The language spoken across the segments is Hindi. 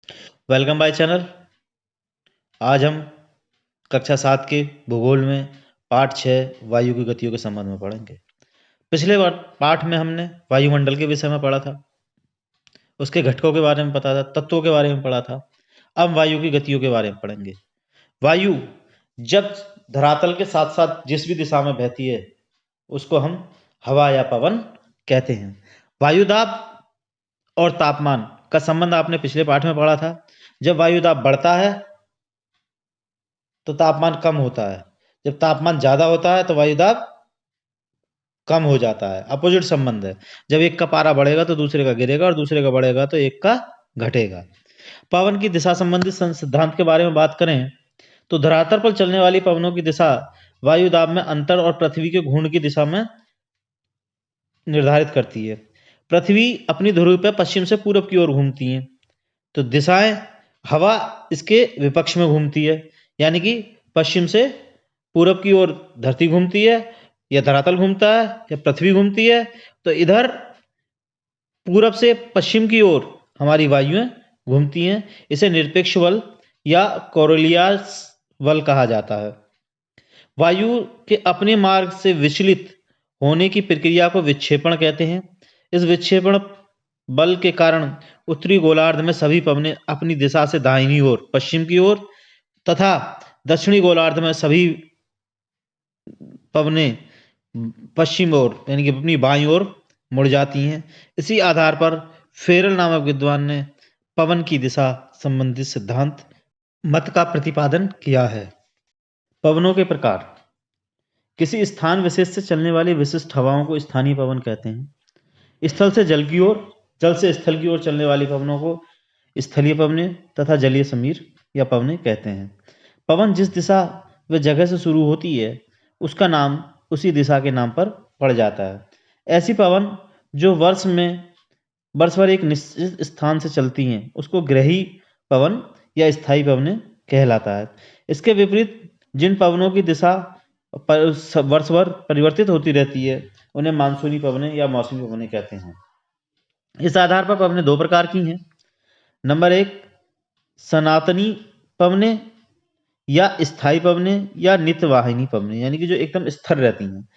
Welcome bye channel. आज हम कक्षा 7 के भूगोल में पाठ 6 वायु की गतियों के संबंध में पढ़ेंगे। पिछले पाठ में हमने वायुमंडल के विषय में पढ़ा था, उसके घटकों के बारे में पता था, तत्वों के बारे में पढ़ा था। अब वायु की गतियों के बारे में पढ़ेंगे। वायु जब धरातल के साथ साथ जिस भी दिशा में बहती है उसको हम हवा या पवन कहते हैं। वायुदाब और तापमान का संबंध आपने पिछले पाठ में पढ़ा था। जब वायुदाब बढ़ता है तो तापमान कम होता है, जब तापमान ज़्यादा होता है तो वायुदाब कम हो जाता है। अपोजिट संबंध है। जब एक का पारा बढ़ेगा तो दूसरे का गिरेगा और दूसरे का बढ़ेगा तो एक का घटेगा। पवन की दिशा संबंधित सिद्धांत के बारे में बात करें तो धरातल पर चलने वाली पवनों की दिशा वायुदाब में अंतर और पृथ्वी के घूर्णन की दिशा में निर्धारित करती है। पृथ्वी अपनी ध्रुव पर पश्चिम से पूरब की ओर घूमती है तो दिशाएं हवा इसके विपक्ष में घूमती है, यानी कि पश्चिम से पूरब की ओर धरती घूमती है या धरातल घूमता है या पृथ्वी घूमती है, तो इधर पूरब से पश्चिम की ओर हमारी वायुएं घूमती हैं। इसे निरपेक्ष बल या कोरोलियास बल कहा जाता है। वायु के अपने मार्ग से विचलित होने की प्रक्रिया को विक्षेपण कहते हैं। इस विक्षेपण बल के कारण उत्तरी गोलार्ध में सभी पवनें अपनी दिशा से दाहिनी ओर पश्चिम की ओर तथा दक्षिणी गोलार्ध में सभी पवनें पश्चिम ओर यानी कि अपनी बाईं ओर मुड़ जाती हैं। इसी आधार पर फेरल नामक विद्वान ने पवन की दिशा संबंधित सिद्धांत मत का प्रतिपादन किया है। पवनों के प्रकार। किसी स्थान विशेष से चलने वाली विशिष्ट हवाओं को स्थानीय पवन कहते हैं। स्थल से जल की ओर, जल से स्थल की ओर चलने वाली पवनों को स्थलीय पवनें तथा जलीय समीर या पवनें कहते हैं। पवन जिस दिशा व जगह से शुरू होती है उसका नाम उसी दिशा के नाम पर पड़ जाता है। ऐसी पवन जो वर्ष भर एक निश्चित स्थान से चलती हैं उसको ग्रही पवन या स्थायी पवनें कहलाता है। इसके विपरीत जिन पवनों की दिशा वर्ष भर परिवर्तित होती रहती है उन्हें मानसूनी पवनें या मौसमी पवनें कहते हैं। इस आधार पर पवनें दो प्रकार की हैं। नंबर 1 सनातनी पवनें या स्थायी पवनें या नित्यवाहिनी पवनें, यानी कि जो एकदम स्थिर रहती हैं।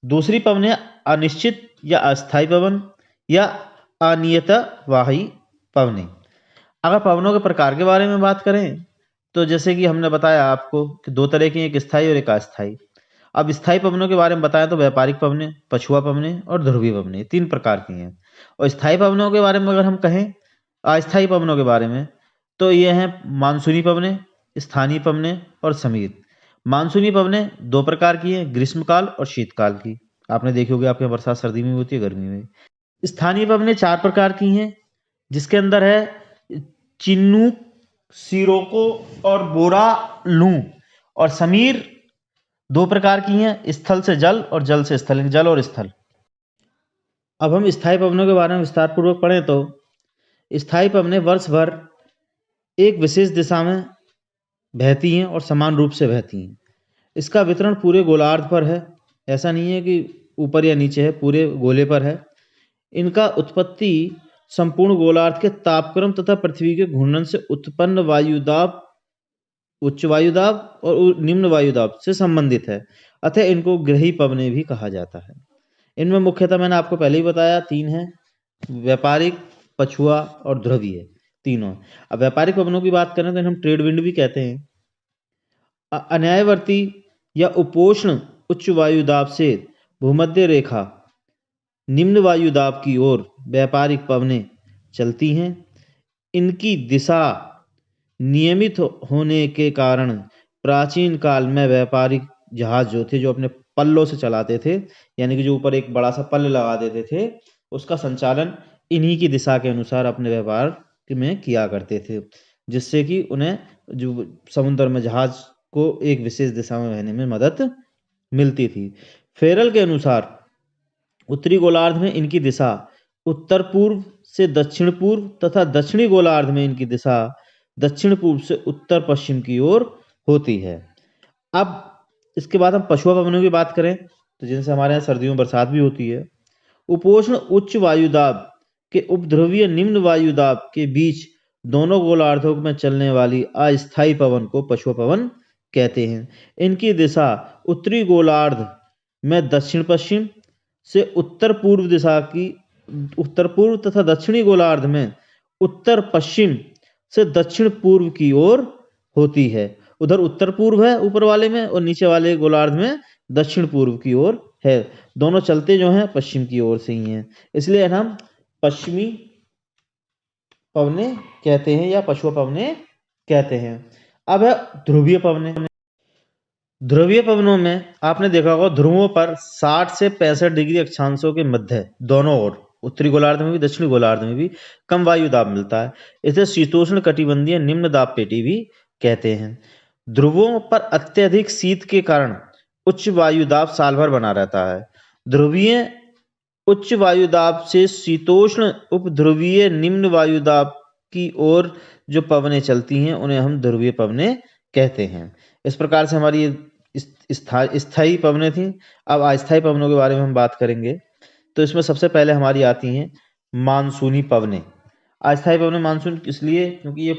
दूसरी पवनें अनिश्चित या अस्थायी पवन या अनियतवाही पवनें। अगर पवनों के प्रकार के बारे में बात करें तो जैसे कि हमने बताया आपको कि दो तरह की, एक स्थायी और एक अस्थायी। अब स्थायी पवनों के बारे में बताएं तो व्यापारिक पवनें, पछुआ पवनें और ध्रुवीय पवनें, 3 प्रकार की हैं। और स्थायी पवनों के बारे में अगर हम कहें, अस्थायी पवनों के बारे में, तो ये हैं मानसूनी पवनें, स्थानीय पवनें और समीर। मानसूनी पवनें 2 प्रकार की हैं, ग्रीष्मकाल और शीतकाल की। आपने देखी होगी आपके यहाँ बरसात सर्दी में होती है, गर्मी में। स्थानीय पवनें 4 प्रकार की हैं, जिसके अंदर है चिन्नूक, सिरोको और बोरा लू। और समीर 2 प्रकार की हैं, स्थल से जल और जल से स्थल, जल और स्थल। अब हम स्थायी पवनों के बारे में विस्तार पूर्वक पढ़ें तो स्थायी पवनें वर्ष भर एक विशेष दिशा में बहती हैं और समान रूप से बहती हैं। इसका वितरण पूरे गोलार्ध पर है, ऐसा नहीं है कि ऊपर या नीचे है, पूरे गोले पर है। इनका उत्पत्ति संपूर्ण गोलार्ध के तापक्रम तथा पृथ्वी के घूर्णन से उत्पन्न वायुदाब, उच्च वायुदाब और निम्न वायुदाब से संबंधित है। अतः इनको ग्रही पवनें भी कहा जाता है। इनमें मुख्यतः मैंने आपको पहले ही बताया 3 हैं, व्यापारिक, पछुआ और ध्रुवीय, तीनों। अब व्यापारिक पवनों की बात करें तो इन्हें हम ट्रेड विंड भी कहते हैं। अन्यायवर्ती या उपोष्ण उच्च वायुदाब से भूमध्य रेखा निम्न वायुदाब की ओर व्यापारिक पवनें चलती हैं। इनकी दिशा नियमित होने के कारण प्राचीन काल में व्यापारिक जहाज जो थे, जो अपने पल्लों से चलाते थे, यानी कि जो ऊपर एक बड़ा सा पल्ल लगा देते थे, उसका संचालन इन्हीं की दिशा के अनुसार अपने व्यापार में किया करते थे, जिससे कि उन्हें जो समुद्र में जहाज को एक विशेष दिशा में बहने में मदद मिलती थी। फेरल के अनुसार उत्तरी गोलार्ध में इनकी दिशा उत्तर पूर्व से दक्षिण पूर्व तथा दक्षिणी गोलार्ध में इनकी दिशा दक्षिण पूर्व से उत्तर पश्चिम की ओर होती है। अब इसके बाद हम पछुआ पवनों की बात करें तो जिनसे हमारे यहाँ सर्दियों में बरसात भी होती है। उपोष्ण उच्च वायुदाब के उपध्रुवीय निम्न वायुदाब के बीच दोनों गोलार्धों में चलने वाली अस्थायी पवन को पछुआ पवन कहते हैं। इनकी दिशा उत्तरी गोलार्ध में दक्षिण पश्चिम से उत्तर पूर्व दिशा की उत्तर पूर्व तथा दक्षिणी गोलार्ध में उत्तर पश्चिम से दक्षिण पूर्व की ओर होती है। उधर उत्तर पूर्व है ऊपर वाले में और नीचे वाले गोलार्ध में दक्षिण पूर्व की ओर है। दोनों चलते जो हैं पश्चिम की ओर से ही हैं, इसलिए हम पश्चिमी पवने कहते हैं या पछुआ पवने कहते हैं। अब है ध्रुवीय पवने। ध्रुवीय पवनों में आपने देखा होगा ध्रुवों पर 60 से 65 डिग्री अक्षांशों के मध्य दोनों ओर उत्तरी गोलार्ध में भी दक्षिणी गोलार्ध में भी कम वायु दाब मिलता है। इसे शीतोष्ण कटिबंधीय निम्न दाब पेटी भी कहते हैं। ध्रुवों पर अत्यधिक शीत के कारण उच्च वायु दाब साल भर बना रहता है। ध्रुवीय उच्च वायु दाब से शीतोष्ण उपध्रुवीय निम्न वायु दाब की ओर जो पवनें चलती हैं उन्हें हम ध्रुवीय पवनें कहते हैं। इस प्रकार से हमारी स्थायी पवनें थी। अब अस्थायी पवनों के बारे में हम बात करेंगे। तो इसमें सबसे पहले हमारी आती हैं मानसूनी पवनें। अस्थायी पवनें मानसून इसलिए क्योंकि ये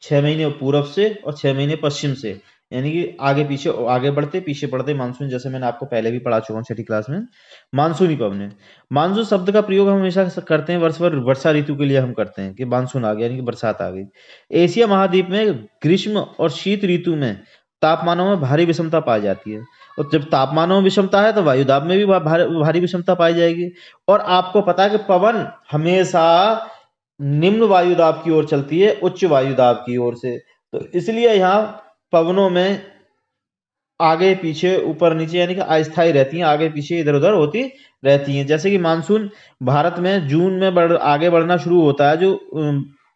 6 महीने पूरब से और 6 महीने पश्चिम से, यानी कि आगे पीछे आगे बढ़ते पीछे बढ़ते मानसून, जैसे मैंने आपको पहले भी पढ़ा चुका हूँ 6ठी क्लास में। मानसूनी पवनें, मानसून शब्द का प्रयोग हम हमेशा करते हैं वर्ष भर वर्षा ऋतु के लिए हम करते हैं कि मानसून आ गया यानी कि बरसात आ गई। एशिया महाद्वीप में ग्रीष्म और शीत ऋतु में तापमानों में भारी विषमता पाई जाती है, और जब तापमानों में विषमता है तो वायुदाब में भी भारी विषमता पाई जाएगी। और आपको पता है कि पवन हमेशा निम्न वायुदाब की ओर चलती है उच्च वायुदाब की ओर से, तो इसलिए यहाँ पवनों में आगे पीछे ऊपर नीचे यानी कि अस्थायी रहती हैं, आगे पीछे इधर उधर होती रहती हैं। जैसे कि मानसून भारत में जून में आगे बढ़ना शुरू होता है, जो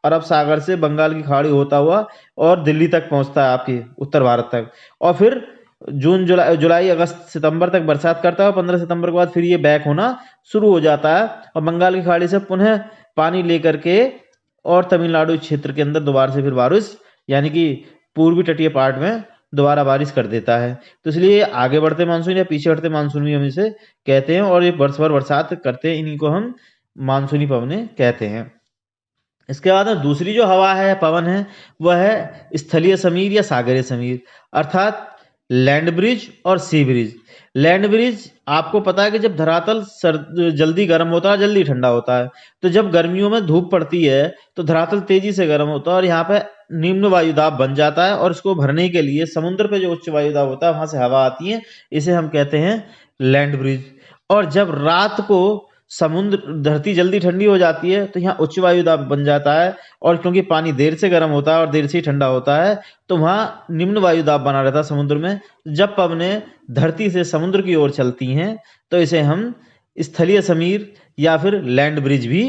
अरब सागर से बंगाल की खाड़ी होता हुआ और दिल्ली तक पहुंचता है आपके उत्तर भारत तक, और फिर जून जुलाई अगस्त सितंबर तक बरसात करता है। 15 सितंबर के बाद फिर ये बैक होना शुरू हो जाता है और बंगाल की खाड़ी से पुनः पानी लेकर के और तमिलनाडु क्षेत्र के अंदर दोबारा से फिर बारिश यानी कि पूर्वी तटीय पार्ट में दोबारा बारिश कर देता है। तो इसलिए आगे बढ़ते मानसून या पीछे बढ़ते मानसून भी हम इसे कहते हैं, और ये वर्ष भर बरसात करते हैं, इन्हीं को हम मानसूनी पवनें कहते हैं। इसके बाद दूसरी जो हवा है पवन है वह है स्थलीय समीर या सागरीय समीर, अर्थात लैंड ब्रिज और सी ब्रिज। लैंड ब्रिज आपको पता है कि जब धरातल जल्दी गर्म होता है जल्दी ठंडा होता है, तो जब गर्मियों में धूप पड़ती है तो धरातल तेजी से गर्म होता है और यहाँ पे निम्न वायुदाब बन जाता है, और इसको भरने के लिए समुद्र पे जो उच्च वायुदाब होता है वहां से हवा आती है, इसे हम कहते हैं लैंड ब्रिज। और जब रात को समुद्र धरती जल्दी ठंडी हो जाती है तो यहाँ उच्च वायुदाब बन जाता है, और क्योंकि पानी देर से गर्म होता है और देर से ही ठंडा होता है तो वहाँ निम्न वायुदाब बना रहता है समुद्र में। जब पवनें धरती से समुद्र की ओर चलती हैं तो इसे हम स्थलीय समीर या फिर लैंड ब्रिज भी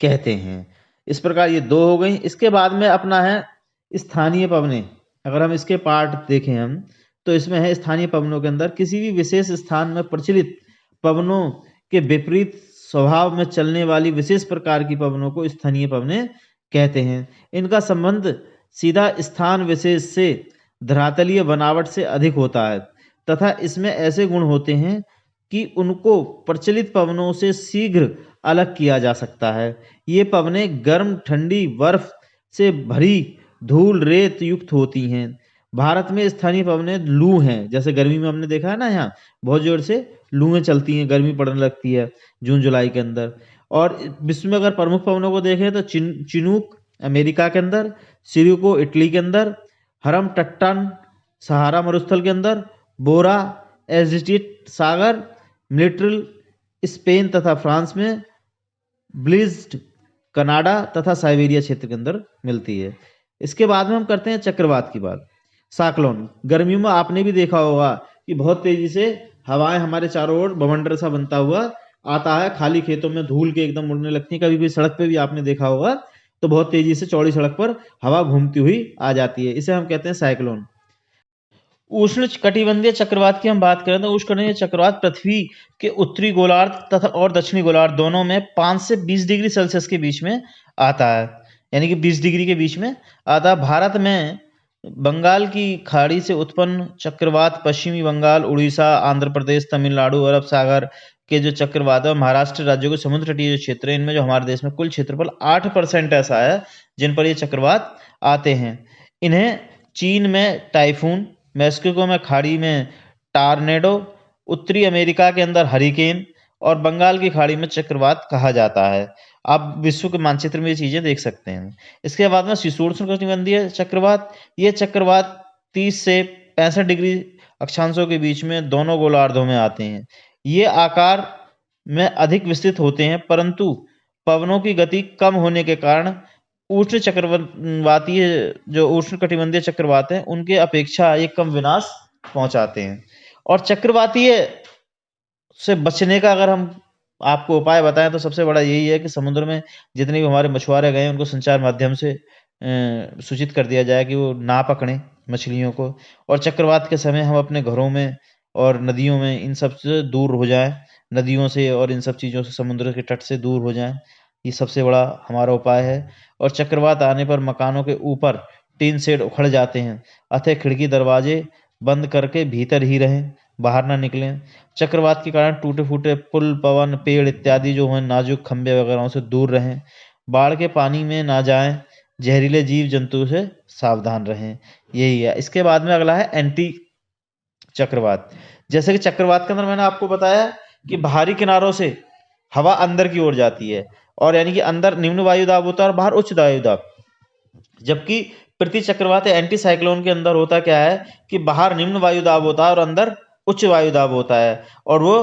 कहते हैं। इस प्रकार ये दो हो गई। इसके बाद में अपना है स्थानीय पवनें। अगर हम इसके पार्ट देखें हम तो इसमें है स्थानीय पवनों के अंदर किसी भी विशेष स्थान में प्रचलित पवनों के विपरीत स्वभाव में चलने वाली विशेष प्रकार की पवनों को स्थानीय पवनें कहते हैं। इनका संबंध सीधा स्थान विशेष से धरातलीय बनावट से अधिक होता है तथा इसमें ऐसे गुण होते हैं कि उनको प्रचलित पवनों से शीघ्र अलग किया जा सकता है। ये पवनें गर्म ठंडी बर्फ से भरी धूल रेत युक्त होती हैं। भारत में स्थानीय पवनें लू हैं, जैसे गर्मी में हमने देखा है ना, यहाँ बहुत जोर से लूएं चलती हैं, गर्मी पड़ने लगती है जून जुलाई के अंदर। और विश्व में अगर प्रमुख पवनों को देखें तो चिनूक अमेरिका के अंदर, सिरिको इटली के अंदर, हरम टट्टन सहारा मरुस्थल के अंदर, बोरा एजिटेट सागर मिलिट्रल स्पेन तथा फ्रांस में, ब्लिज्ड कनाडा तथा साइबेरिया क्षेत्र के अंदर मिलती है। इसके बाद में हम करते हैं चक्रवात की बात। साइक्लोन, गर्मियों में आपने भी देखा होगा कि बहुत तेजी से हवाएं हमारे चारों ओर बवंडर सा बनता हुआ आता है, खाली खेतों में धूल के एकदम उड़ने लगती है। कभी भी सड़क पे भी आपने देखा होगा तो बहुत तेजी से चौड़ी सड़क पर हवा घूमती हुई आ जाती है, इसे हम कहते हैं साइक्लोन। उष्ण कटिबंधीय चक्रवात की हम बात करें तो उष्णकटिबंधीय चक्रवात पृथ्वी के उत्तरी गोलार्ध तथा और दक्षिणी गोलार्ध दोनों में 5 से 20 डिग्री सेल्सियस के बीच में आता है, यानी कि 20 डिग्री के बीच में आता है। भारत में बंगाल की खाड़ी से उत्पन्न चक्रवात पश्चिमी बंगाल, उड़ीसा, आंध्र प्रदेश, तमिलनाडु, अरब सागर के जो चक्रवात है और महाराष्ट्र राज्य के समुद्र तटीय जो क्षेत्र है, इनमें जो हमारे देश में कुल क्षेत्रफल 8% ऐसा है जिन पर ये चक्रवात आते हैं। इन्हें चीन में टाइफून, मैक्सिको में खाड़ी में टार्नेडो, उत्तरी अमेरिका के अंदर हरिकेन और बंगाल की खाड़ी में चक्रवात कहा जाता है। आप विश्व के मानचित्र में ये चीजें देख सकते हैं। इसके बाद में शीतोष्णकटिबंधीय चक्रवात, ये चक्रवात 30 से 65 डिग्री अक्षांशों के बीच में दोनों गोलार्धों में आते हैं। ये आकार में अधिक विस्तृत होते हैं, परंतु पवनों की गति कम होने के कारण उष्ण चक्रवातीय जो उष्णकटिबंधीय चक्रवात हैं उनके अपेक्षा ये कम विनाश पहुंचाते हैं। और चक्रवातीय से बचने का अगर हम आपको उपाय बताएं तो सबसे बड़ा यही है कि समुद्र में जितने भी हमारे मछुआरे गए उनको संचार माध्यम से सूचित कर दिया जाए कि वो ना पकड़ें मछलियों को, और चक्रवात के समय हम अपने घरों में और नदियों में इन सब से दूर हो जाएं, नदियों से और इन सब चीज़ों से समुद्र के तट से दूर हो जाएं। ये सबसे बड़ा हमारा उपाय है। और चक्रवात आने पर मकानों के ऊपर टीन शेड उखड़ जाते हैं, अतः खिड़की दरवाजे बंद करके भीतर ही रहें, बाहर ना निकलें। चक्रवात के कारण टूटे फूटे पुल, पवन, पेड़ इत्यादि जो हैं नाजुक खंभे वगैरह से दूर रहें, बाढ़ के पानी में ना जाएं, जहरीले जीव जंतु से सावधान रहें। यही है। इसके बाद में अगला है एंटी चक्रवात। जैसे कि चक्रवात के अंदर मैंने आपको बताया कि बाहरी किनारों से हवा अंदर की ओर जाती है, और यानी कि अंदर निम्न वायु दाब होता है और बाहर उच्च वायु दाब। जबकि प्रति चक्रवात एंटी साइक्लोन के अंदर होता क्या है कि बाहर निम्न वायु दाब होता है और अंदर उच्च वायु दाब होता है, और वो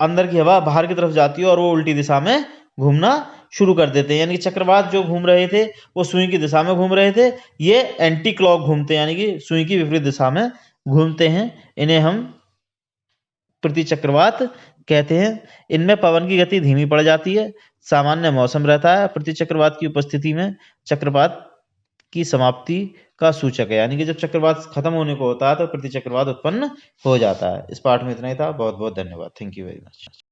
अंदर की हवा बाहर की तरफ जाती है और वो उल्टी दिशा में घूमना शुरू कर देते हैं। यानी कि चक्रवात जो घूम रहे थे वो सुई की दिशा में घूम रहे थे, ये एंटी क्लॉक घूमते हैं, यानी कि सुई की विपरीत दिशा में घूमते हैं। इन्हें हम प्रति चक्रवात कहते हैं। इनमें पवन की गति धीमी पड़ जाती है, सामान्य मौसम रहता है। प्रति चक्रवात की उपस्थिति में चक्रवात की समाप्ति का सूचक है, यानी कि जब चक्रवात खत्म होने को होता है तो प्रति चक्रवात उत्पन्न हो जाता है। इस पाठ में इतना ही था। बहुत बहुत धन्यवाद। Thank you very much.